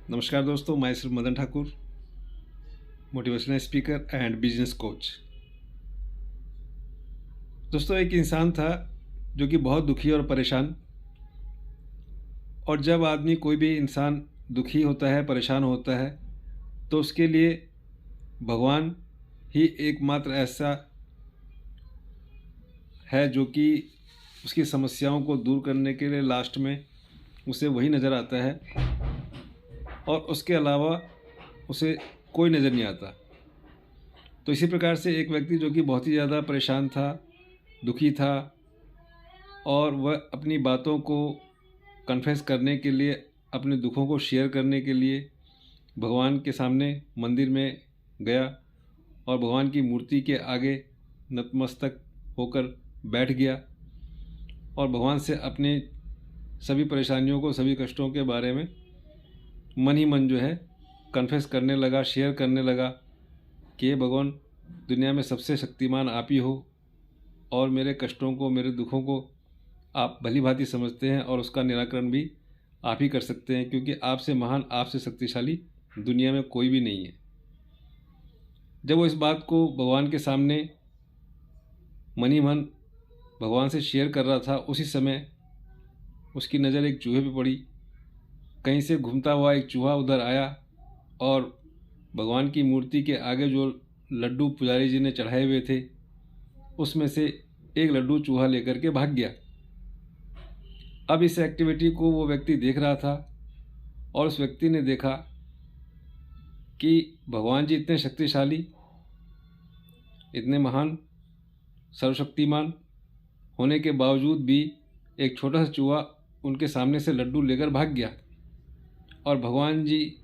नमस्कार दोस्तों, मैं सिर्फ Madan Thakur, motivational speaker and business coach. दोस्तों, एक इंसान था जो कि बहुत दुखी और परेशान। और जब आदमी कोई भी इंसान दुखी होता है, परेशान होता है, तो उसके लिए भगवान ही एकमात्र ऐसा है जो कि उसकी समस्याओं को दूर करने के लिए लास्ट में उसे वही नज़र आता है और उसके अलावा उसे कोई नज़र नहीं आता। तो इसी प्रकार से एक व्यक्ति जो कि बहुत ही ज़्यादा परेशान था, दुखी था, और वह अपनी बातों को कन्फेस करने के लिए, अपने दुखों को शेयर करने के लिए भगवान के सामने मंदिर में गया और भगवान की मूर्ति के आगे नतमस्तक होकर बैठ गया और भगवान से अपने सभी परेशानियों को, सभी कष्टों के बारे में मन ही मन जो है कन्फेस करने लगा, शेयर करने लगा कि हे भगवान, दुनिया में सबसे शक्तिमान आप ही हो और मेरे कष्टों को, मेरे दुखों को आप भली भांति समझते हैं और उसका निराकरण भी आप ही कर सकते हैं, क्योंकि आपसे महान, आपसे शक्तिशाली दुनिया में कोई भी नहीं है। जब वो इस बात को भगवान के सामने मन ही मन भगवान से शेयर कर रहा था, उसी समय उसकी नज़र एक चूहे पे पड़ी। कहीं से घूमता हुआ एक चूहा उधर आया और भगवान की मूर्ति के आगे जो लड्डू पुजारी जी ने चढ़ाए हुए थे, उसमें से एक लड्डू चूहा लेकर के भाग गया। अब इस एक्टिविटी को वो व्यक्ति देख रहा था और उस व्यक्ति ने देखा कि भगवान जी इतने शक्तिशाली, इतने महान, सर्वशक्तिमान होने के बावजूद भी एक छोटा सा चूहा उनके सामने से लड्डू लेकर भाग गया और भगवान जी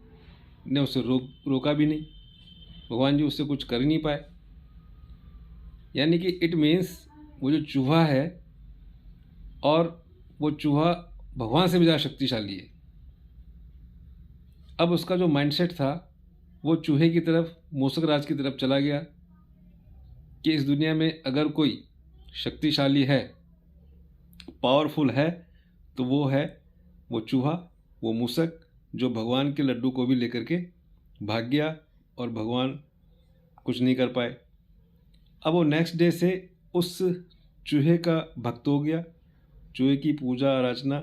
ने उसे रोका भी नहीं। भगवान जी उससे कुछ कर ही नहीं पाए। यानी कि इट मीन्स वो जो चूहा है, और वो चूहा भगवान से भी ज़्यादा शक्तिशाली है। अब उसका जो माइंडसेट था वो चूहे की तरफ, मूसक राज की तरफ चला गया कि इस दुनिया में अगर कोई शक्तिशाली है, पावरफुल है, तो वो है वो चूहा, वो मूसक जो भगवान के लड्डू को भी लेकर के भाग गया और भगवान कुछ नहीं कर पाए। अब वो नेक्स्ट डे से उस चूहे का भक्त हो गया, चूहे की पूजा अर्चना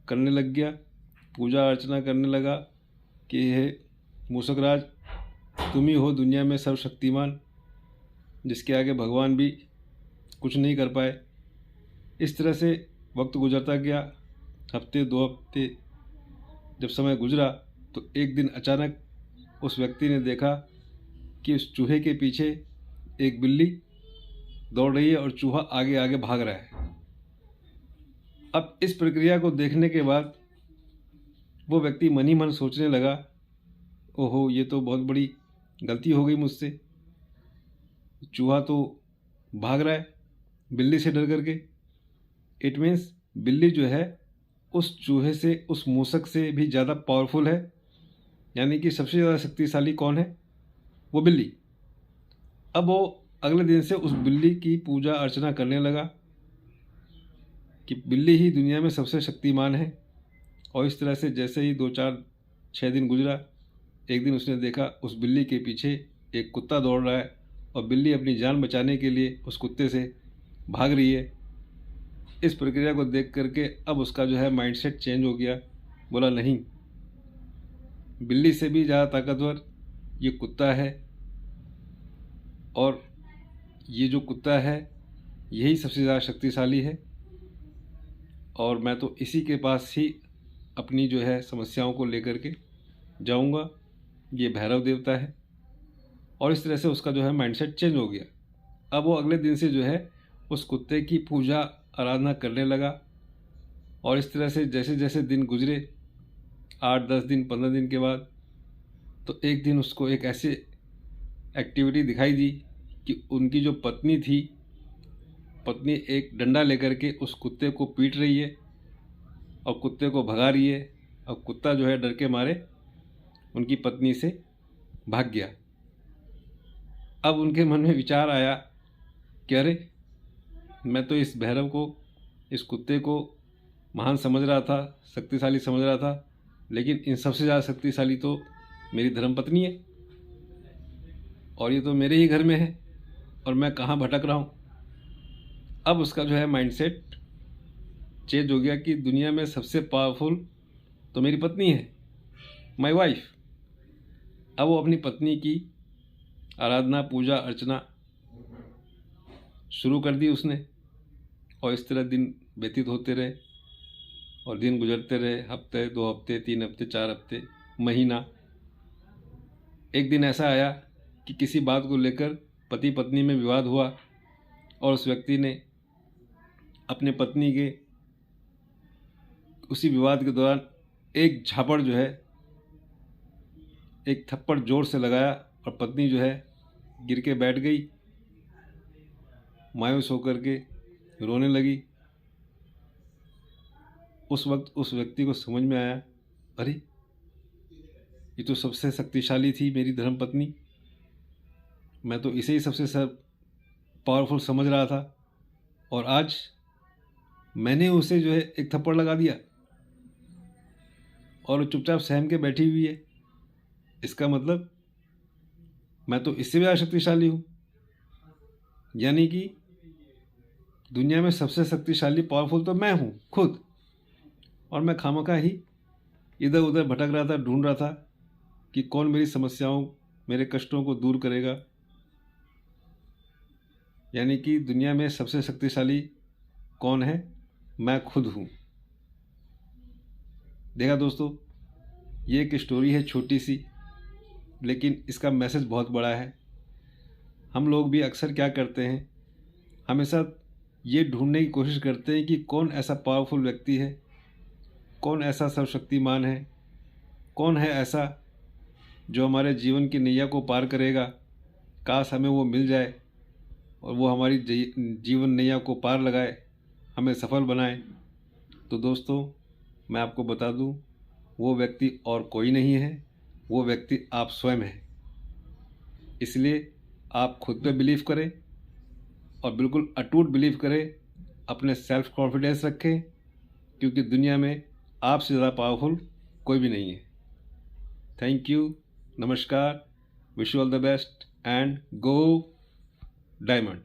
करने लग गया, पूजा अर्चना करने लगा कि हे मूसक राज, तुम ही हो दुनिया में सर्वशक्तिमान, जिसके आगे भगवान भी कुछ नहीं कर पाए। इस तरह से वक्त गुजरता गया। हफ्ते, 2 हफ्ते जब समय गुजरा तो एक दिन अचानक उस व्यक्ति ने देखा कि उस चूहे के पीछे एक बिल्ली दौड़ रही है और चूहा आगे आगे भाग रहा है। अब इस प्रक्रिया को देखने के बाद वो व्यक्ति मन ही मन सोचने लगा, ओहो, ये तो बहुत बड़ी गलती हो गई मुझसे। चूहा तो भाग रहा है बिल्ली से डर करके। इट मीन्स बिल्ली जो है उस चूहे से, उस मूसक से भी ज़्यादा पावरफुल है। यानी कि सबसे ज़्यादा शक्तिशाली कौन है? वो बिल्ली। अब वो अगले दिन से उस बिल्ली की पूजा अर्चना करने लगा कि बिल्ली ही दुनिया में सबसे शक्तिमान है। और इस तरह से जैसे ही 2, 4, 6 दिन गुजरा, एक दिन उसने देखा उस बिल्ली के पीछे एक कुत्ता दौड़ रहा है और बिल्ली अपनी जान बचाने के लिए उस कुत्ते से भाग रही है। इस प्रक्रिया को देख करके अब उसका जो है माइंडसेट चेंज हो गया। बोला, नहीं, बिल्ली से भी ज़्यादा ताकतवर ये कुत्ता है और ये जो कुत्ता है यही सबसे ज़्यादा शक्तिशाली है और मैं तो इसी के पास ही अपनी जो है समस्याओं को लेकर के जाऊंगा। ये भैरव देवता है। और इस तरह से उसका जो है माइंडसेट चेंज हो गया। अब वो अगले दिन से जो है उस कुत्ते की पूजा आराधना करने लगा। और इस तरह से जैसे जैसे दिन गुजरे, 8, 10 दिन, 15 दिन के बाद, तो एक दिन उसको एक ऐसी एक्टिविटी दिखाई दी कि उनकी जो पत्नी थी, पत्नी एक डंडा लेकर के उस कुत्ते को पीट रही है और कुत्ते को भगा रही है और कुत्ता जो है डर के मारे उनकी पत्नी से भाग गया। अब उनके मन में विचार आया कि अरे, मैं तो इस भैरव को, इस कुत्ते को महान समझ रहा था, शक्तिशाली समझ रहा था, लेकिन इन सबसे ज़्यादा शक्तिशाली तो मेरी धर्मपत्नी है, और ये तो मेरे ही घर में है, और मैं कहाँ भटक रहा हूँ। अब उसका जो है माइंडसेट चेंज हो गया कि दुनिया में सबसे पावरफुल तो मेरी पत्नी है, माय वाइफ। अब वो अपनी पत्नी की आराधना, पूजा अर्चना शुरू कर दी उसने, और इस तरह दिन व्यतीत होते रहे, और दिन गुजरते रहे, हफ्ते, 2 हफ्ते, 3 हफ्ते, 4 हफ्ते, महीना। एक दिन ऐसा आया कि किसी बात को लेकर पति पत्नी में विवाद हुआ, और उस व्यक्ति ने अपने पत्नी के उसी विवाद के दौरान एक झापड़ जो है, एक थप्पड़ जोर से लगाया, और पत्नी जो है गिर के बैठ गई, मायूस होकर के रोने लगी। उस वक्त उस व्यक्ति को समझ में आया, अरे ये तो सबसे शक्तिशाली थी मेरी धर्मपत्नी, मैं तो इसे ही सबसे पावरफुल समझ रहा था, और आज मैंने उसे जो है एक थप्पड़ लगा दिया, और वो चुपचाप सहम के बैठी हुई है। इसका मतलब मैं तो इससे भी ज़्यादा शक्तिशाली हूँ। यानी कि दुनिया में सबसे शक्तिशाली पावरफुल तो मैं हूँ खुद, और मैं खामखा ही इधर उधर भटक रहा था, ढूंढ रहा था कि कौन मेरी समस्याओं, मेरे कष्टों को दूर करेगा। यानी कि दुनिया में सबसे शक्तिशाली कौन है? मैं खुद हूँ। देखा दोस्तों, ये एक स्टोरी है छोटी सी, लेकिन इसका मैसेज बहुत बड़ा है। हम लोग भी अक्सर क्या करते हैं, हमेशा ये ढूंढने की कोशिश करते हैं कि कौन ऐसा पावरफुल व्यक्ति है, कौन ऐसा सर्वशक्तिमान है, कौन है ऐसा जो हमारे जीवन की नैया को पार करेगा। काश हमें वो मिल जाए, और वो हमारी जीवन नैया को पार लगाए, हमें सफल बनाए। तो दोस्तों, मैं आपको बता दूं, वो व्यक्ति और कोई नहीं है, वो व्यक्ति आप स्वयं हैं। इसलिए आप खुद पे बिलीव करें, और बिल्कुल अटूट बिलीव करें, अपने सेल्फ कॉन्फिडेंस रखें, क्योंकि दुनिया में आपसे ज़्यादा पावरफुल कोई भी नहीं है। थैंक यू, नमस्कार, wish you all the best and go diamond.